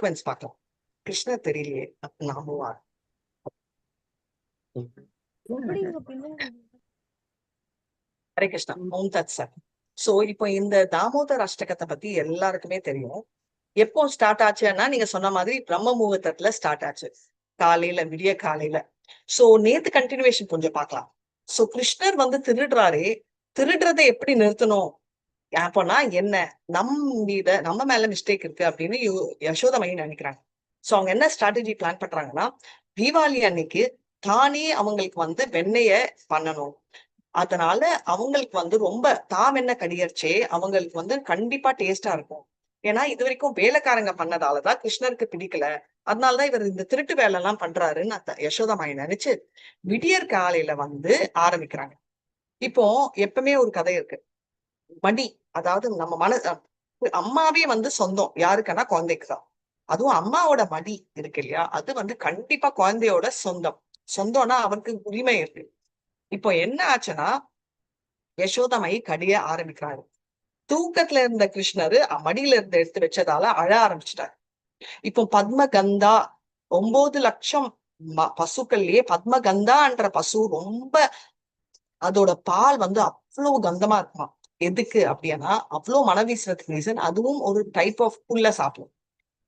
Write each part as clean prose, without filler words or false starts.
Sequence பார்க்கலாம். கிருஷ்ணர் தெரியலையே நாமும் ஹரே கிருஷ்ணா. ஓம் தத் சத். சோ இப்போ இந்த தாமோதர் அஷ்டகத்தை பத்தி எல்லாருக்குமே தெரியும். எப்போ ஸ்டார்ட் ஆச்சுன்னா நீங்க சொன்ன மாதிரி பிரம்ம முகூர்த்தத்துல ஸ்டார்ட் ஆச்சு, காலையில, விடிய காலையில. சோ நேத்து கண்டினியூவேஷன் கொஞ்சம் பார்க்கலாம். சோ கிருஷ்ணர் வந்து திருடுறாரே, திருடுறதை எப்படி நிறுத்தணும் அப்போனா என்ன, நம்ம மேல மிஸ்டேக் இருக்கு அப்படின்னு யசோதமையை நினைக்கிறாங்க. சோ அவங்க என்ன ஸ்ட்ராட்டஜி பிளான் பண்றாங்கன்னா, தீபாவளி அன்னைக்கு தானே அவங்களுக்கு வந்து வெண்ணெய பண்ணணும். அதனால அவங்களுக்கு வந்து ரொம்ப தாம் என்ன கடியர்ச்சே அவங்களுக்கு வந்து கண்டிப்பா டேஸ்டா இருக்கும். ஏன்னா இது வரைக்கும் வேலைக்காரங்க பண்ணதாலதான் கிருஷ்ணருக்கு பிடிக்கல. அதனாலதான் இவர் இந்த திருட்டு வேலை எல்லாம் பண்றாருன்னு யசோதாமாயை நினைச்சு விடியற் காலையில வந்து ஆரம்பிக்கிறாங்க. இப்போ எப்பவுமே ஒரு கதை இருக்கு. மடி, அதாவது நம்ம அம்மாவே வந்து சொந்தம் யாருக்குன்னா குழந்தைக்குதான். அதுவும் அம்மாவோட மடி இருக்கு இல்லையா, அது வந்து கண்டிப்பா குழந்தையோட சொந்தம். சொந்தம்னா அவருக்கு உரிமை இருக்கு. இப்போ என்ன ஆச்சுன்னா, யசோதமை கடிய ஆரம்பிக்கிறாரு. தூக்கத்துல இருந்த கிருஷ்ணரு மடியில இருந்து எடுத்து வச்சதால அழ ஆரம்பிச்சிட்டாரு. இப்போ பத்மகந்தா 9 லட்சம் பசுக்கள்லயே பத்மகந்தான்ற பசு ரொம்ப, அதோட பால் வந்து அவ்வளவு கந்தமா இருக்குமா. எதுக்கு அப்படின்னா அவ்வளவு மனவீசுறதுக்கு ரீசன், அதுவும் ஒரு டைப் ஆஃப் புல்ல சாப்பிடும்.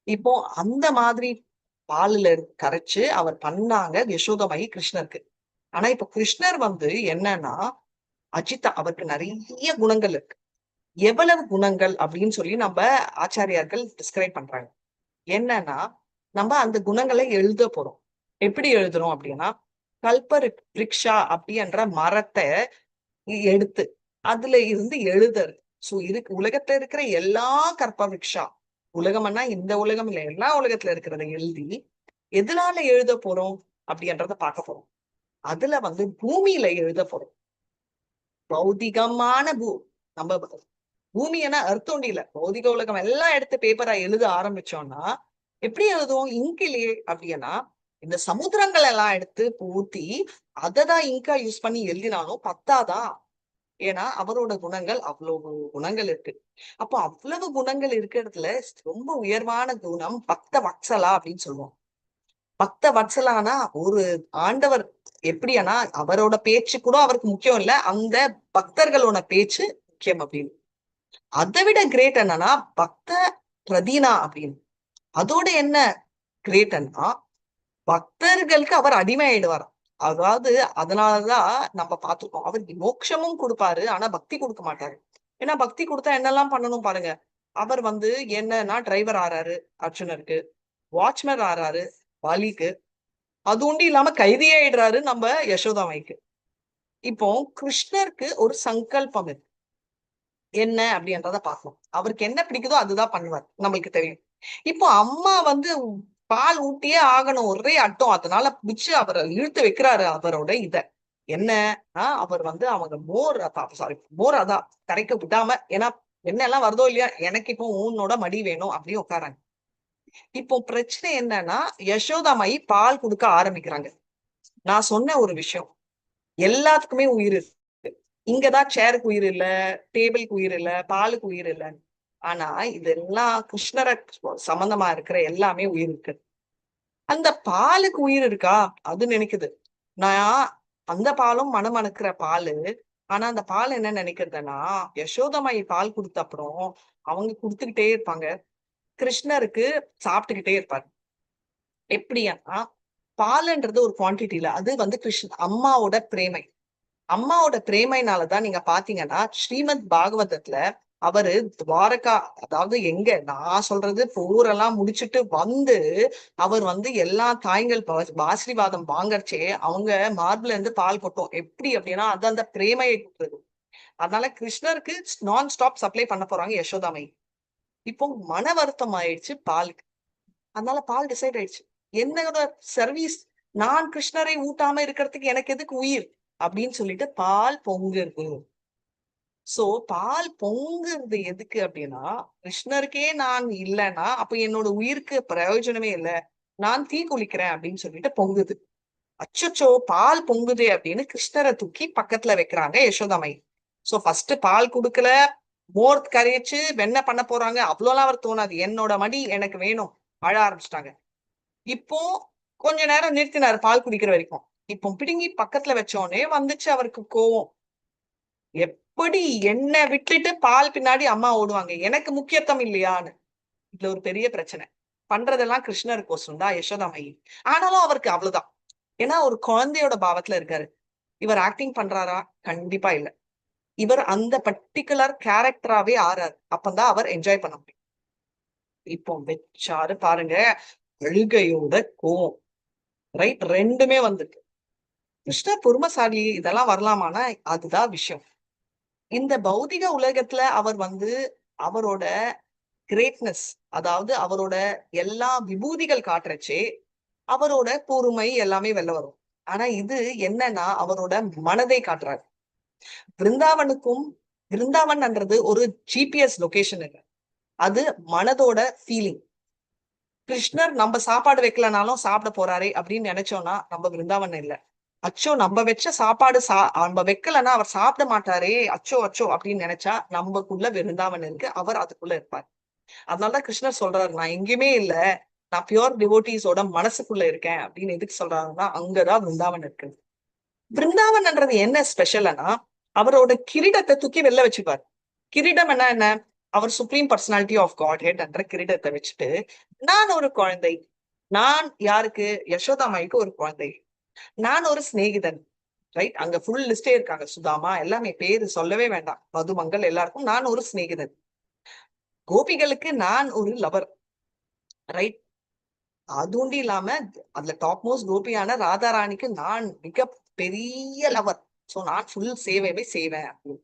இப்போ அந்த மாதிரி பாலுல கரைச்சு அவர் பண்ணாங்க யசோதமை கிருஷ்ணருக்கு. ஆனா இப்ப கிருஷ்ணர் வந்து என்னன்னா அஜிதா, அவருக்கு நிறைய குணங்கள் இருக்கு. எவ்வளவு குணங்கள் அப்படின்னு சொல்லி நம்ம ஆச்சாரியார்கள் டிஸ்கிரைப் பண்றாங்க. என்னன்னா நம்ம அந்த குணங்களை எழுத போறோம். எப்படி எழுதுறோம் அப்படின்னா, கல்ப ரிக்ஷா அப்படின்ற மரத்தை எடுத்து அதுல இருந்து எழுதுறது. சோ இதுக்கு உலகத்துல இருக்கிற எல்லா கற்பவிக்ஷா, உலகம்னா இந்த உலகம் இல்ல, எல்லா உலகத்துல இருக்கிறத எழுதி எதனால எழுத போறோம் அப்படின்றத பார்க்க போறோம். அதுல வந்து பூமியில எழுத போறோம். பௌதிகமான நம்ம பூமியனா அர்த்தோண்டியில பௌதிக உலகம் எல்லாம் எடுத்து பேப்பரா எழுத ஆரம்பிச்சோம்னா எப்படி எழுதுவோம், இங்கிலேயே. அப்படின்னா இந்த சமுத்திரங்கள் எல்லாம் எடுத்து ஊத்தி அததான் இங்கா யூஸ் பண்ணி எழுதினாலும் பத்தாதான். ஏன்னா அவரோட குணங்கள் அவ்வளவு குணங்கள் இருக்கு. அப்போ அவ்வளவு குணங்கள் இருக்கிறதுல ரொம்ப உயர்வான குணம் பக்த வத்சலா அப்படின்னு சொல்லுவோம். பக்த வத்சலானா ஒரு ஆண்டவர் எப்படியானா அவரோட பேச்சு கூட அவருக்கு முக்கியம் இல்ல, அந்த பக்தர்களோட பேச்சு முக்கியம் அப்படின்னு. அதை விட கிரேட் என்னன்னா பக்த பிரதீனா அப்படின்னு. அதோட என்ன கிரேட்னா பக்தர்களுக்கு அவர் அடிமை ஆயிடுவார். அதாவது அதனாலதான் நம்ம பார்த்துருக்கோம், அவருக்கு மோட்சமும் கொடுப்பாரு ஆனா பக்தி கொடுக்க மாட்டாரு. ஏன்னா பக்தி கொடுத்தா என்னெல்லாம் பண்ணணும் பாருங்க. அவர் வந்து என்னன்னா டிரைவர் ஆறாரு அர்ஜுனருக்கு, வாட்ச்மேன் ஆறாரு வாலிக்கு, அது ஒண்டி இல்லாம கைதியே ஆயிடுறாரு நம்ம யசோதாமைக்கு. இப்போ கிருஷ்ணருக்கு ஒரு சங்கல்பம் இருக்கு. என்ன அப்படின்றத பார்க்கணும். அவருக்கு என்ன பிடிக்குதோ அதுதான் பண்ணுவார், நம்மளுக்கு தெரியும். இப்போ அம்மா வந்து பால் ஊட்டியே ஆகணும் ஒரே அட்டம், அதனால பிடிச்சு அவரை இழுத்து வைக்கிறாரு. அவரோட இத என்ன அவர் வந்து அவங்க மோர் அதான் கரைக்க விடாம, ஏன்னா என்ன எல்லாம் வருதோ இல்லையா, எனக்கு இப்போ உன்னோட மடி வேணும் அப்படியே உட்காராங்க. இப்போ பிரச்சனை என்னன்னா யசோதாமாயி பால் கொடுக்க ஆரம்பிக்கிறாங்க. நான் சொன்ன ஒரு விஷயம், எல்லாத்துக்குமே உயிர் இருக்கு. இங்கதான் சேருக்கு உயிர் இல்ல, டேபிளுக்கு உயிர் இல்ல, பாலுக்கு உயிர் இல்ல. ஆனா இதெல்லாம் கிருஷ்ணர சம்பந்தமா இருக்கிற எல்லாமே உயிர் இருக்கு. அந்த பாலுக்கு உயிர் இருக்கா அது நினைக்குது. நான் அந்த பாலும் மணமணக்கிற பாலு. ஆனா அந்த பால் என்ன நினைக்கிறதுன்னா, யசோதமாயி பால் கொடுத்த அப்புறம் அவங்க கொடுத்துக்கிட்டே இருப்பாங்க, கிருஷ்ணருக்கு சாப்பிட்டுக்கிட்டே இருப்பாரு. எப்படின்னா பாலுன்றது ஒரு குவான்டிட்டியில, அது வந்து அம்மாவோட பிரேமை. அம்மாவோட பிரேமைனாலதான் நீங்க பாத்தீங்கன்னா ஸ்ரீமத் பாகவதத்துல அவரு துவாரகா, அதாவது எங்க நான் சொல்றது போரெல்லாம் முடிச்சுட்டு வந்து அவர் வந்து எல்லா தாய்கள் ஆசீர்வாதம் வாங்கறச்சே அவங்க மார்பில இருந்து பால் கொட்டும். எப்படி அப்படின்னா அது அந்த பிரேமையை கொடுத்தது. அதனால கிருஷ்ணருக்கு நான் ஸ்டாப் சப்ளை பண்ண போறாங்க யசோதாமை. இப்போ மன வருத்தம் ஆயிடுச்சு பாலுக்கு. அதனால பால் டிசைட் ஆயிடுச்சு, என்னோட சர்வீஸ், நான் கிருஷ்ணரை ஊட்டாம இருக்கிறதுக்கு எனக்கு எதுக்கு உயிர் அப்படின்னு சொல்லிட்டு பால் பொங்குறது. சோ பால் பொங்குறது எதுக்கு அப்படின்னா, கிருஷ்ணருக்கே நான் இல்லைன்னா அப்ப என்னோட உயிருக்கு பிரயோஜனமே இல்லை, நான் தீ குளிக்கிறேன் அப்படின்னு சொல்லிட்டு பொங்குது. அச்சச்சோ பால் பொங்குதே அப்படின்னு கிருஷ்ணரை தூக்கி பக்கத்துல வைக்கிறாங்க யசோதாமை. சோ ஃபர்ஸ்ட் பால் குடுக்கல, மோர் கரைச்சு வெண்ணெய் பண்ண போறாங்க, அவ்வளோலாம் அவர் தோணாது. என்னோட மடி எனக்கு வேணும், அழ ஆரம்பிச்சிட்டாங்க. இப்போ கொஞ்ச நேரம் நிறுத்தினாரு பால் குடிக்கிற வரைக்கும். இப்போ பிடுங்கி பக்கத்துல வச்சோடனே வந்துச்சு அவருக்கு கோவம். எப்படி என்ன விட்டுட்டு பால் பின்னாடி அம்மா ஓடுவாங்க, எனக்கு முக்கியத்துவம் இல்லையான்னு. இதுல ஒரு பெரிய பிரச்சனை. பண்றதெல்லாம் கிருஷ்ணருக்கோசரம் தான் யசோதாமையி. ஆனாலும் அவருக்கு அவ்வளவுதான். ஏன்னா ஒரு குழந்தையோட பாவத்துல இருக்காரு. இவர் ஆக்டிங் பண்றாரா? கண்டிப்பா இல்ல. இவர் அந்த பர்டிகுலர் கேரக்டராவே ஆறாரு. அப்பதான் அவர் என்ஜாய் பண்ண முடியும். இப்போ வச்சாரு பாருங்க, அழுகையோட கோவம். ரைட், ரெண்டுமே வந்துட்டு. கிருஷ்ணர் பொறுமைசாலி, இதெல்லாம் வரலாமான்னா அதுதான் விஷயம். இந்த பௌதிக உலகத்துல அவர் அவரோட கிரேட்னஸ், அதாவது அவரோட எல்லா விபூதிகள் காட்டுறச்சே அவரோட பொறுமை எல்லாமே வெளில வரும். ஆனா இது என்னன்னா அவரோட மனதை காட்டுறாரு. பிருந்தாவனுக்கும், பிருந்தாவன்ன்றது ஒரு ஜிபிஎஸ் லொகேஷன் இல்ல, அது மனதோட ஃபீலிங். கிருஷ்ணர் நம்ம சாப்பாடு வைக்கலனாலும் சாப்பிட போறாரே அப்படின்னு நினைச்சோம்னா நம்ம பிருந்தாவன் இல்ல. அச்சோ நம்ம வச்ச சாப்பாடு நம்ம வைக்கலன்னா அவர் சாப்பிட மாட்டாரே, அச்சோ அச்சோ அப்படின்னு நினைச்சா நம்மக்குள்ள பிருந்தாவன் இருக்கு, அவர் அதுக்குள்ள இருப்பார். அதனாலதான் கிருஷ்ணர் சொல்றாரு, நான் எங்கேயுமே இல்ல, நான் பியோர் டிவோட்டிஸோட மனசுக்குள்ள இருக்கேன் அப்படின்னு எதுக்கு சொல்றாருன்னா அங்கதான் பிருந்தாவன் இருக்கு. பிருந்தாவன்ன்றது என்ன ஸ்பெஷல்னா அவரோட கிரீடத்தை தூக்கி வெளில வச்சுப்பார். கிரீடம் என்ன, அவர் supreme personality of Godhead என்ற கிரீடத்தை வச்சுட்டு, நான் ஒரு குழந்தை, நான் யாருக்கு, யசோதாமாய்க்கு ஒரு குழந்தை, நான் ஒரு சிநேகிதன். ரைட், அங்க ஃபுல் லிஸ்டே இருக்காங்க, சுதாமா எல்லாமே, பேரு சொல்லவே வேண்டாம், மதுமங்கள் எல்லாருக்கும் நான் ஒரு சிநேகிதன். கோபிகளுக்கு நான் ஒரு லவர். ரைட், அதுவும் இல்லாம அதுல டாப் மோஸ்ட் கோபியான ராதாராணிக்கு நான் மிக பெரிய லவர். சோ நான் ஃபுல் சேவையை செய்வேன் அப்படின்னு.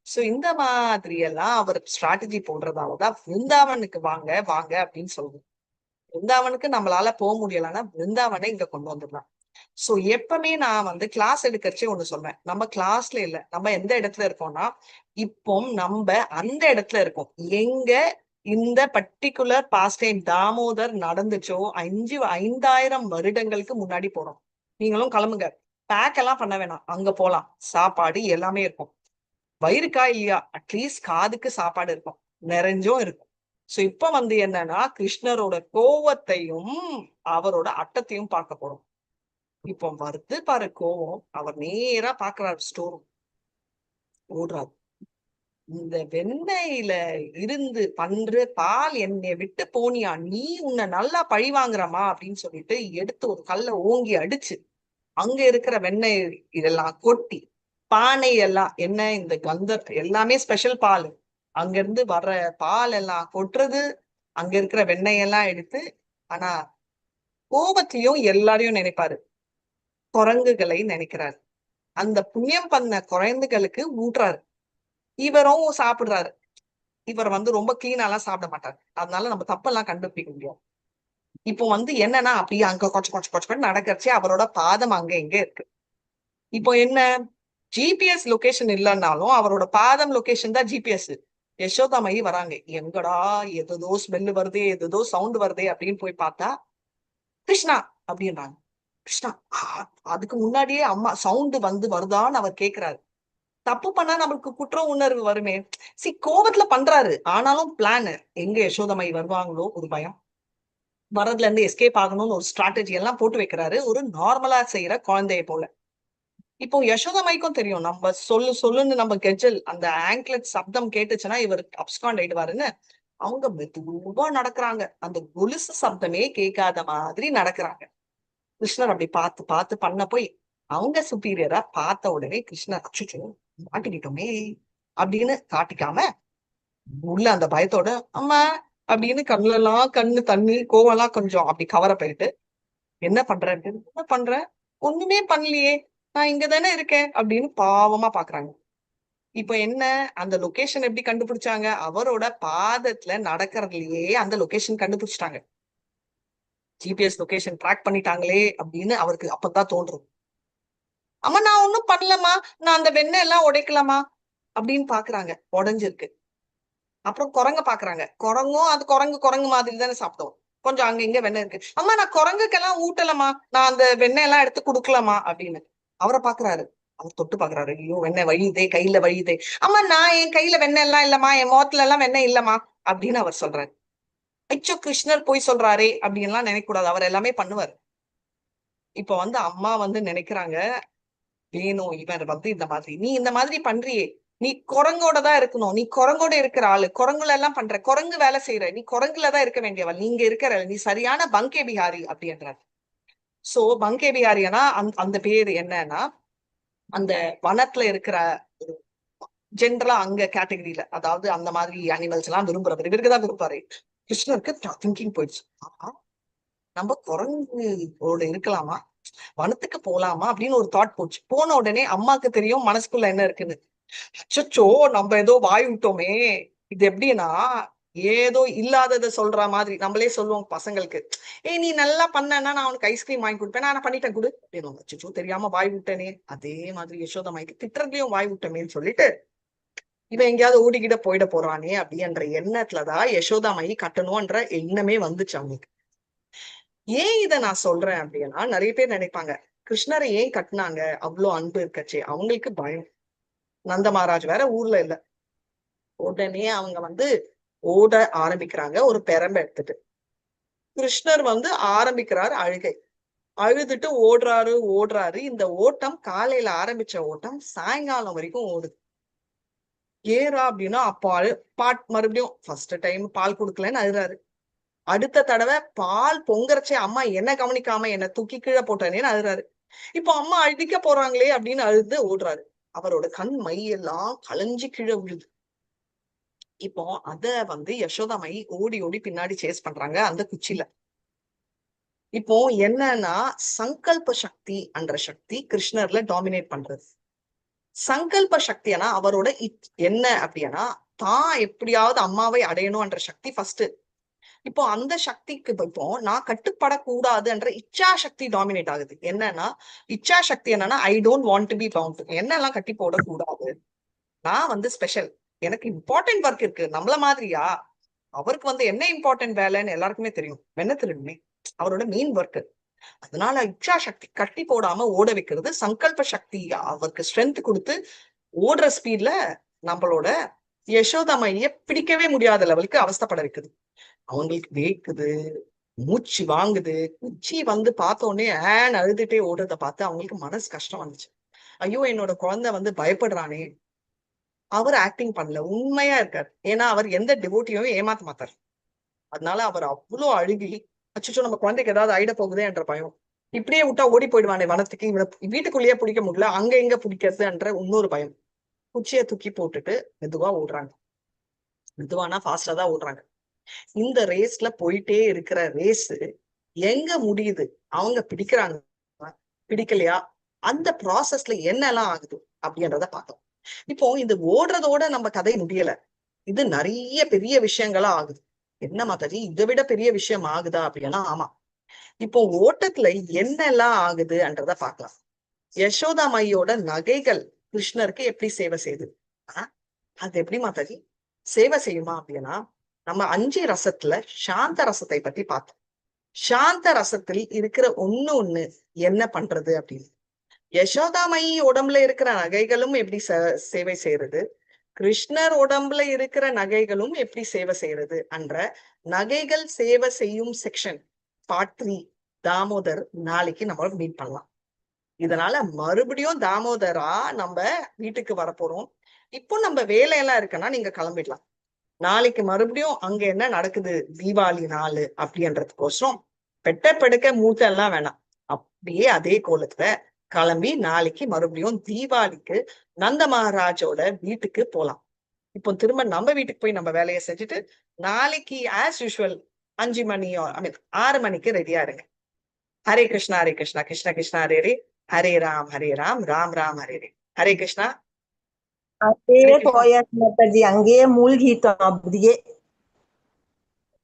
சோ இந்த மாதிரி எல்லாம் அவர் ஸ்ட்ராட்டஜி போடுறதாலதான் பிருந்தாவனுக்கு வாங்க வாங்க அப்படின்னு சொல்லுவோம். பிருந்தாவனுக்கு நம்மளால போக முடியலன்னா பிருந்தாவனை இங்க கொண்டு வந்துடலாம். சோ எப்பவுமே நான் கிளாஸ் எடுக்கிறச்சே ஒண்ணு சொல்றேன், நம்ம கிளாஸ்ல இல்ல, நம்ம எந்த இடத்துல இருக்கோம்னா இப்போ நம்ம அந்த இடத்துல இருக்கோம். எங்க இந்த பர்டிகுலர் பாஸ்ட் டைம் தாமோதர் நடந்துச்சோ 5000 வருடங்களுக்கு முன்னாடி போறோம். நீங்களும் கிளம்புங்க, பேக் எல்லாம் பண்ண வேணாம், அங்க போலாம். சாப்பாடு எல்லாமே இருக்கும். வயிறுக்கா இல்லையா, அட்லீஸ்ட் காதுக்கு சாப்பாடு இருக்கும், நிறைஞ்சும் இருக்கும். சோ இப்ப என்னன்னா கிருஷ்ணரோட கோவத்தையும் அவரோட அட்டத்தையும் பார்க்க போறோம். இப்போ வருது பாரு கோவம், அவர் நேரா பாக்குறாரு ஸ்டோர், ஓடுறாரு. இந்த வெண்ணெயில இருந்து பண்ற பால் என்னை விட்டு போனியா, நீ உன்னை நல்லா பழி வாங்குறமா அப்படின்னு சொல்லிட்டு எடுத்து ஒரு கல்ல ஓங்கி அடிச்சு அங்க இருக்கிற வெண்ணெய் இதெல்லாம் கொட்டி, பானை எல்லாம் என்ன இந்த கந்தர் எல்லாமே ஸ்பெஷல் பால், அங்க இருந்து வர்ற பால் எல்லாம் கொட்டுறது, அங்க இருக்கிற வெண்ணெய் எல்லாம் எடுத்து. ஆனா கோபத்திலையும் எல்லாரையும் நினைப்பாரு, குரங்குகளை நினைக்கிறாரு. அந்த புண்ணியம் பண்ண குழந்தைகளுக்கு ஊட்டுறாரு, இவரும் சாப்பிடுறாரு. இவர் ரொம்ப கிளீனாலாம் சாப்பிட மாட்டாரு, அதனால நம்ம தப்பெல்லாம் கண்டுபிடிக்க முடியாது. இப்போ என்னன்னா அப்படியே அங்க கொச்ச கொச்ச கொச்ச நடக்கிறச்சே அவரோட பாதம் அங்க எங்க இருக்கு. இப்போ என்ன, ஜிபிஎஸ் லொகேஷன் இல்லைன்னாலும் அவரோட பாதம் லொகேஷன் தான் ஜிபிஎஸ். யசோதாமயி வராங்க, எங்கடா எதோ ஸ்மெல்லு வருதே, எதோ சவுண்ட் வருதே அப்படின்னு போய் பார்த்தா கிருஷ்ணா அப்படின்றாங்க. கிருஷ்ணா, அதுக்கு முன்னாடியே அம்மா சவுண்டு வருதான்னு அவர் கேட்கிறாரு. தப்பு பண்ணா நம்மளுக்கு குற்ற உணர்வு வருமே. கோபத்துல பண்றாரு, ஆனாலும் பிளான், எங்க யசோதமை வருவாங்களோ ஒரு பயம், வரதுல இருந்து எஸ்கேப் ஆகணும்னு ஒரு ஸ்ட்ராட்டஜி எல்லாம் போட்டு வைக்கிறாரு, ஒரு நார்மலா செய்யற குழந்தைய போல. இப்போ யசோதமைக்கும் தெரியும், நம்ம சொல்லுன்னு நம்ம கெஜல் அந்த ஆங்க்லெட் சப்தம் கேட்டுச்சுன்னா இவர் அப்ஸ்காண்ட் ஆயிடுவாருன்னு. அவங்க மெதுவா நடக்கிறாங்க, அந்த கொலுசு சப்தமே கேட்காத மாதிரி நடக்கிறாங்க. கிருஷ்ணர் அப்படி பார்த்து பார்த்து பண்ண போய் அவங்க சுப்பீரியரா பார்த்த உடனே கிருஷ்ணர் அச்சுச்சோ மாட்டிக்கிட்டோமே அப்படின்னு காட்டிக்காம உள்ள அந்த பயத்தோட அம்மா அப்படின்னு கண்ணுலாம் கண்ணு தண்ணி கோவம்லாம் கொஞ்சம் அப்படி கவர போயிட்டு, என்ன பண்றேன் என்ன பண்றேன், ஒண்ணுமே பண்ணலையே, நான் இங்க தானே இருக்கேன் அப்படின்னு பாவமா பாக்குறாங்க. இப்ப என்ன, அந்த லொகேஷன் எப்படி கண்டுபிடிச்சாங்க, அவரோட பாதத்துல நடக்கிறதுலயே அந்த லொகேஷன் கண்டுபிடிச்சிட்டாங்க. ஜிபிஎஸ் லொகேஷன் ட்ராக் பண்ணிட்டாங்களே அப்படின்னு அவருக்கு அப்பதான் தோன்றும். அம்மா நான் ஒன்னும் பண்ணலமா, நான் அந்த வெண்ணெய் எல்லாம் உடைக்கலாமா அப்படின்னு பாக்குறாங்க, உடைஞ்சிருக்கு. அப்புறம் குரங்க பாக்குறாங்க, குரங்கும் அது குரங்கு குரங்கு மாதிரி தானே சாப்பிட்டோம், கொஞ்சம் அங்க இங்க வெண்ணெய் இருக்கு. அம்மா நான் குரங்குக்கெல்லாம் ஊட்டலமா, நான் அந்த வெண்ணெய் எல்லாம் எடுத்து கொடுக்கலாமா அப்படின்னு அவரை பாக்குறாரு. அவர் தொட்டு பாக்குறாரு, ஐயோ வெண்ணெய் வழியுதே, கையில வழியுதே. அம்மா நான் என் கையில வெண்ணெய் எல்லாம் இல்லம்மா, என் முகத்துல எல்லாம் வெண்ணெய் இல்லம்மா அப்படின்னு அவர் சொல்றாரு. அச்சோ கிருஷ்ணர் போய் சொல்றாரே அப்படின்னு எல்லாம் நினைக்க கூடாது. அவர் எல்லாமே பண்ணுவார். இப்ப வந்து அம்மா வந்து நினைக்கிறாங்க, வேணும் இவர் வந்து இந்த மாதிரி நீ இந்த மாதிரி பண்றியே, நீ குரங்கோட தான் இருக்கணும், நீ குரங்கோட இருக்கிற ஆளு, குரங்குல எல்லாம் பண்ற, குரங்கு வேலை செய்யற, நீ குரங்குல தான் இருக்க வேண்டியவள், நீங்க இருக்கிற நீ சரியான பங்கே பிஹாரி அப்படின்றார். சோ பங்கே பிஹாரினா அந்த பேரு என்னன்னா, அந்த வனத்துல இருக்கிற ஜென்ரலா அங்க கேட்டகரியில, அதாவது அந்த மாதிரி அனிமல்ஸ் எல்லாம் விரும்புறவர் இவருக்குதான் விரும்பாரு. கிருஷ்ணருக்கு திங்கிங் போயிடுச்சு, நம்ம குரங்கோட இருக்கலாமா, வனத்துக்கு போலாமா அப்படின்னு ஒரு தாட் போச்சு. போன உடனே அம்மாக்கு தெரியும் மனசுக்குள்ள என்ன இருக்குன்னு. அச்சோ நம்ம ஏதோ வாய் விட்டோமே, இது எப்படின்னா ஏதோ இல்லாததை சொல்ற மாதிரி நம்மளே சொல்லுவோம் பசங்களுக்கு, ஏய் நீ நல்லா பண்ணனா நான் உனக்கு ஐஸ்கிரீம் வாங்கி கொடுப்பேன், நான் பண்ணிட்டேன் கொடு அப்படின்னு. அச்சோ தெரியாம வாய் விட்டனே, அதே மாதிரி யசோதா மாய்க்கு திட்டுறதுலயும் வாய் விட்டமேன்னு சொல்லிட்டு இவன் எங்கேயாவது ஓடிக்கிட்ட போயிட போறானே அப்படின்ற எண்ணத்துலதான் யசோதா மாயி கட்டணும்ன்ற எண்ணமே வந்துச்சு அவங்களுக்கு. ஏன் இதை நான் சொல்றேன் அப்படின்னா, நிறைய பேர் நினைப்பாங்க கிருஷ்ணரை ஏன் கட்டினாங்க, அவ்வளவு அன்பு இருக்கச்சே. அவங்களுக்கு பயம், நந்த மகாராஜ் வேற ஊர்ல இல்ல. உடனே அவங்க வந்து ஓட ஆரம்பிக்கிறாங்க ஒரு பெரம்பை எடுத்துட்டு. கிருஷ்ணர் வந்து ஆரம்பிக்கிறாரு அழுகை, அழுதுட்டு ஓடுறாரு ஓடுறாரு. இந்த ஓட்டம் காலையில ஆரம்பிச்ச ஓட்டம் சாயங்காலம் வரைக்கும் ஓடுது. ஏறா அப்படின்னா அப்பால் மறுபடியும் ஃபர்ஸ்ட் டைம் பால் கொடுக்கலன்னு அழுறாரு. அடுத்த தடவை பால் பொங்கறச்சே அம்மா என்ன கவனிக்காம என்ன தூக்கி கீழே போட்டானேன்னு அழுறாரு. இப்போ அம்மா அழிக்க போறாங்களே அப்படின்னு அழுது ஓடுறாரு. அவரோட கண் மை எல்லாம் களைஞ்சு கீழே விழுது. இப்போ அத வந்து யசோதா மை ஓடி ஓடி பின்னாடி சேஸ் பண்றாங்க அந்த குச்சியில. இப்போ என்னன்னா சங்கல்ப சக்தி என்ற சக்தி கிருஷ்ணர்ல டாமினேட் பண்றது. சங்கல்ப சக்தினா அவரோட என்ன அப்படின்னா, தான் எப்படியாவது அம்மாவை அடையணும்ன்ற சக்தி ஃபர்ஸ்ட். இப்போ அந்த சக்திக்கு இப்போ நான் கட்டுப்படக்கூடாதுன்ற இச்சா சக்தி டாமினேட் ஆகுது. என்னன்னா இச்சா சக்தி என்னன்னா, I don't want to be bound, என்னெல்லாம் கட்டி போடக்கூடாது, நான் வந்து ஸ்பெஷல், எனக்கு இம்பார்ட்டன்ட் ஒர்க் இருக்கு. நம்மள மாதிரியா அவருக்கு வந்து என்ன இம்பார்ட்டன்ட் வேலைன்னு எல்லாருக்குமே தெரியும், வெண்ண திருடுமே அவரோட மெயின் ஒர்க். அதனால இச்சா சக்தி கட்டி போடாம ஓட வைக்கிறது. சங்கல்ப சக்தி அவருக்கு ஸ்ட்ரென்த் கொடுத்து ஓடுற ஸ்பீட்ல நம்மளோட யசோதா மைய பிடிக்கவே முடியாத லெவலுக்கு அவஸ்தப்பட வைக்குது. அவங்களுக்கு வேக்குது, மூச்சு வாங்குது. குச்சி வந்து பார்த்த உடனே ஏன் அழுதுட்டே ஓடுறத பார்த்து அவங்களுக்கு மனசு கஷ்டம் வந்துச்சு. ஐயோ என்னோட குழந்தை வந்து பயப்படுறானே. அவர் ஆக்டிங் பண்ணல, உண்மையா இருக்காரு. ஏன்னா அவர் எந்த டிவோட்டியும் ஏமாத்த மாட்டார். அதனால அவர் அவ்வளோ அழுகி, அச்சோ நம்ம குழந்தைக்கு ஏதாவது ஆயிட போகுதே என்ற பயம், இப்படியே விட்டா ஓடி போயிடுவானே வனத்துக்கு, இவனை வீட்டுக்குள்ளேயே பிடிக்க முடியல, அங்க எங்க பிடிக்கிறதுன்ற இன்னொரு பயம். குச்சியை தூக்கி போட்டுட்டு மெதுவா ஓடுறாங்க. மெதுவானா ஃபாஸ்டா தான் ஓடுறாங்க. இந்த ரேஸ்ல போயிட்டே இருக்கிற ரேஸ் எங்க முடியுது, அவங்க பிடிக்கிறாங்க பிடிக்கலையா, அந்த ப்ராசஸ்ல என்னெல்லாம் ஆகுது அப்படின்றத பார்த்தோம். இப்போ இது ஓடுறதோட நம்ம கதை முடியல, இது நிறைய பெரிய விஷயங்களா ஆகுது. என்ன மாதாஜி இதை விட பெரிய விஷயம் ஆகுதா அப்படின்னா, ஆமா. இப்போ ஓட்டத்துல என்னெல்லாம் ஆகுதுன்றத பார்க்கலாம். யசோதா மையோட நகைகள் கிருஷ்ணருக்கு எப்படி சேவை செய்யுது. அது எப்படி மாதாஜி சேவை செய்யுமா அப்படின்னா, நம்ம 5 ரசத்துல சாந்த ரசத்தை பத்தி பார்த்தோம். சாந்த ரசத்தில் இருக்கிற ஒண்ணு என்ன பண்றது அப்படின்னு, யசோதாமயி உடம்புல இருக்கிற நகைகளும் எப்படி சேவை செய்யறது, கிருஷ்ணர் உடம்புல இருக்கிற நகைகளும் எப்படி சேவை செய்யறது என்ற நகைகள் சேவை செய்யும் செக்ஷன் பார்ட் 3 தாமோதர் நாளைக்கு நம்ம மீட் பண்ணலாம். இதனால மறுபடியும் தாமோதரா நம்ம வீட்டுக்கு வரப்போறோம். இப்போ நம்ம வேலையெல்லாம் இருக்குன்னா நீங்க கிளம்பிடலாம். நாளைக்கு மறுபடியும் அங்க என்ன நடக்குது தீபாவளி நாள் அப்படின்றதுக்கோசரம் பெட்ட படுக்க மூட்டெல்லாம் வேணாம், அப்படியே அதே கோலத்துல கிளம்பி நாளைக்கு மறுபடியும் தீபாவளிக்கு நந்த மகாராஜோட வீட்டுக்கு போலாம். இப்போ திரும்ப நம்ம வீட்டுக்கு போய் நம்ம வேலையை செஞ்சுட்டு நாளைக்கு ஆஸ் யூஷுவல் 5 மணியோ 6 மணிக்கு ரெடியா இருங்க. ஹரே கிருஷ்ணா ஹரே கிருஷ்ணா கிருஷ்ண கிருஷ்ணா ஹரே ஹரே, ஹரே ராம் ராம் ராம் ஹரே ஹரே. ஹரே கிருஷ்ணா. அப்படியே போயாச்சு மாதாஜி, அங்கேயே மூழ்கிட்டோம். அப்படியே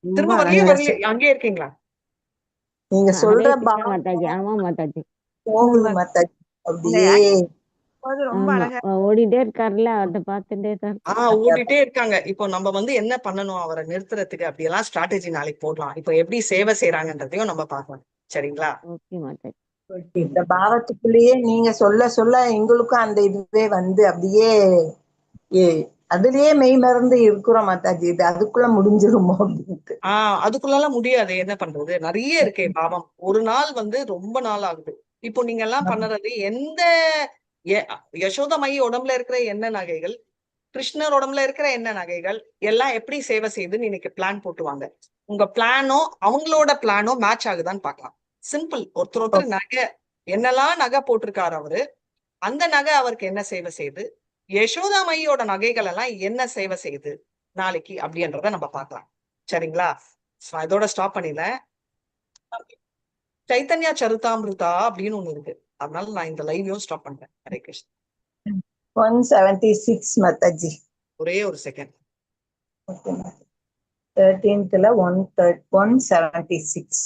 திரும்ப வரலையே வரலையே அங்கேயே இருக்கீங்களா? நீங்க சொல்ற மாதாஜி. ஆமா மாதாஜி, போகுது மாதாஜி. அப்படியே ரொம்ப அழகா ஓடிட்டே இருக்காருல்ல, அதை பார்த்துட்டே தான். ஓடிட்டே இருக்காங்க. இப்போ நம்ம வந்து என்ன பண்ணணும் அவரை நிறுத்துறதுக்கு, அப்படியெல்லாம் ஸ்ட்ராட்டஜி நாளைக்கு போடலாம். இப்போ எப்படி சேவை செய்யறாங்கன்றதையும் நம்ம பார்க்கலாம். சரிங்களா? ஓகே மாதாஜி. இந்த பாவத்துக்குள்ளேயே நீங்க சொல்ல சொல்ல எங்களுக்கும் அந்த இதுவே வந்து அப்படியே அதுலயே மெய் மறந்து இருக்கிறோம் மாதாஜி. இது அதுக்குள்ள முடிஞ்சிருமோ அப்படின்ட்டு. அதுக்குள்ளால முடியாது, என்ன பண்றது, நிறைய இருக்கே பாவம். ஒரு நாள் வந்து ரொம்ப நாள் ஆகுது. இப்போ நீங்க எல்லாம் பண்ணுறது எந்த யசோதமயி உடம்புல இருக்கிற என்ன நகைகள், கிருஷ்ணர் உடம்புல இருக்கிற என்ன நகைகள் எல்லாம் எப்படி சேவை செய்யுதுன்னு இன்னைக்கு பிளான் போட்டுவாங்க. உங்க பிளானோ அவங்களோட பிளானோ மேட்ச் ஆகுதான்னு பார்க்கலாம். சிம்பிள். ஒருத்தர் நகை என்னெல்லாம் நகை போட்டிருக்காரு அவரு, அந்த நகை அவருக்கு என்ன சேவை செய்யுது, யசோதாமையோட நகைகள் எல்லாம் என்ன சேவை செய்யுது நாளைக்கு அப்படின்றத நம்ம பார்க்கலாம். சரிங்களா? இதோட ஸ்டாப் பண்ணில. சைத்தன்யா சரிதாமிருதா அப்படின்னு ஒண்ணு இருக்கு, அதனால நான் இந்த லைவையும் ஸ்டாப் பண்றேன். ஹரே கிருஷ்ணா. 176 மாதாஜி. ஒரே ஒரு செகண்ட். 13th 176.